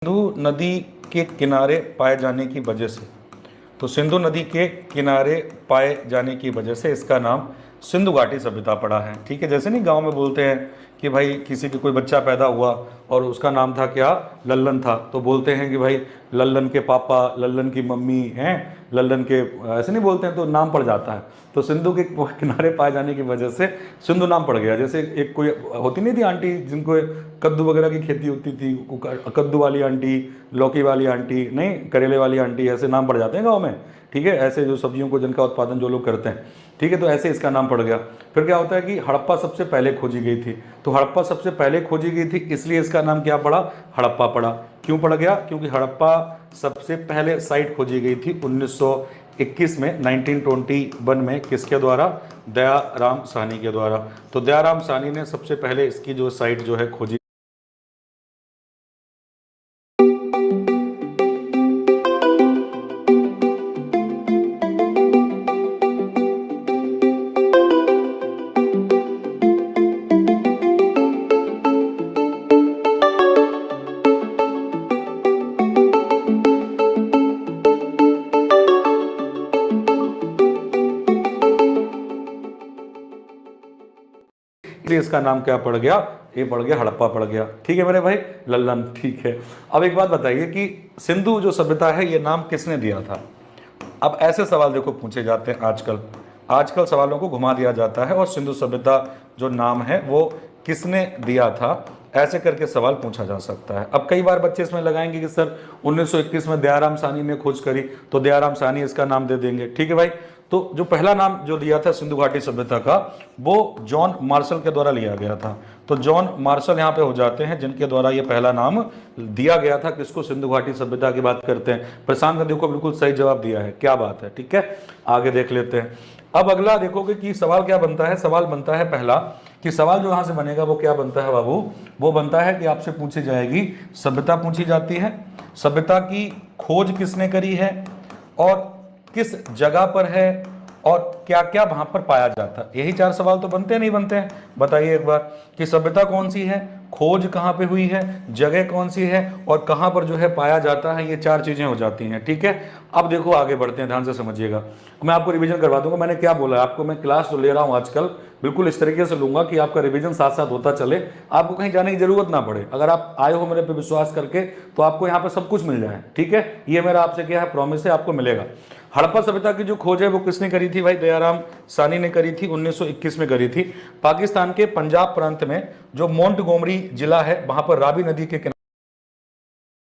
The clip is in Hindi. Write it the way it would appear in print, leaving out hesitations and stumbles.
सिंधु नदी के किनारे पाए जाने की वजह से, तो सिंधु नदी के किनारे पाए जाने की वजह से इसका नाम सिंधु घाटी सभ्यता पड़ा है। ठीक है, जैसे नहीं गांव में बोलते हैं कि भाई किसी के कोई बच्चा पैदा हुआ और उसका नाम था क्या, लल्लन था, तो बोलते हैं कि भाई लल्लन के पापा, लल्लन की मम्मी हैं, लल्लन के, ऐसे नहीं बोलते हैं, तो नाम पड़ जाता है। तो सिंधु के किनारे पाए जाने की वजह से सिंधु नाम पड़ गया। जैसे एक कोई होती नहीं थी आंटी जिनको कद्दू वगैरह की खेती होती थी, कद्दू वाली आंटी, लौकी वाली आंटी, नहीं करेले वाली आंटी, ऐसे नाम पड़ जाते हैं गाँव में। ठीक है, ऐसे जो सब्जियों को जिनका उत्पादन जो लोग करते हैं, ठीक है, तो ऐसे इसका नाम पड़ गया। फिर क्या होता है कि हड़प्पा सबसे पहले खोजी गई थी, तो हड़प्पा सबसे पहले खोजी गई थी इसलिए इसका नाम क्या पड़ा, हड़प्पा पड़ा। क्यों पड़ गया, क्योंकि हड़प्पा सबसे पहले साइट खोजी गई थी 1921 में, 1921 में, किसके द्वारा, दयाराम साहनी के द्वारा। तो दयाराम साहनी ने सबसे पहले इसकी जो साइट जो है खोजी। इसलिए इसका नाम क्या पड़ गया, ये पड़ गया हड़प्पा पड़ गया। ठीक है मेरे भाई, लल्लन। ठीक है, अब एक बात बताइए कि सिंधु जो सभ्यता है ये नाम किसने दिया था। अब ऐसे सवाल देखो पूछे जाते हैं आजकल सवालों को घुमा दिया जाता है और सिंधु सभ्यता जो नाम है वो किसने दिया था, ऐसे करके सवाल पूछा जा सकता है। अब कई बार बच्चे इसमें लगाएंगे कि सर 1921 में दयाराम साहनी ने खोज करी, तो दयाराम साहनी इसका नाम दे देंगे। ठीक है भाई, तो जो पहला नाम जो दिया था सिंधु घाटी सभ्यता का, वो जॉन मार्शल के द्वारा लिया गया था। तो जॉन मार्शल यहाँ पे हो जाते हैं जिनके द्वारा ये पहला नाम दिया गया था। किसको, सिंधु घाटी सभ्यता की बात करते हैं। प्रशांत नदी को बिल्कुल सही जवाब दिया है, क्या बात है। ठीक है, आगे देख लेते हैं। अब अगला देखोगे कि सवाल क्या बनता है, सवाल बनता है पहला कि सवाल जो यहाँ से बनेगा वो क्या बनता है बाबू, वो बनता है कि आपसे पूछी जाएगी सभ्यता, पूछी जाती है सभ्यता की खोज किसने करी है और किस जगह पर है और क्या क्या वहां पर पाया जाता है। यही 4 सवाल तो बनते नहीं बनते हैं। बताइए एक बार कि सभ्यता कौन सी है, खोज कहां पे हुई है, जगह कौन सी है और कहां पर जो है पाया जाता है। ये 4 चीजें हो जाती हैं। ठीक है, अब देखो आगे बढ़ते हैं, ध्यान से समझिएगा। मैं आपको रिवीजन करवा दूंगा। मैंने क्या बोला आपको, मैं क्लास जो ले रहा हूं आजकल बिल्कुल इस तरीके से लूंगा कि आपका रिवीजन साथ साथ होता चले, आपको कहीं जाने की जरूरत ना पड़े। अगर आप आए हो मेरे पे विश्वास करके तो आपको यहाँ पे सब कुछ मिल जाए। ठीक है, ये मेरा आपसे क्या है, प्रॉमिस है, आपको मिलेगा। हड़प्पा सभ्यता की जो खोज है वो किसने करी थी भाई, दयाराम साहनी ने करी थी, 1921 में करी थी। पाकिस्तान के पंजाब प्रांत में जो मोंटगोमरी जिला है वहां पर रावी नदी के किनारे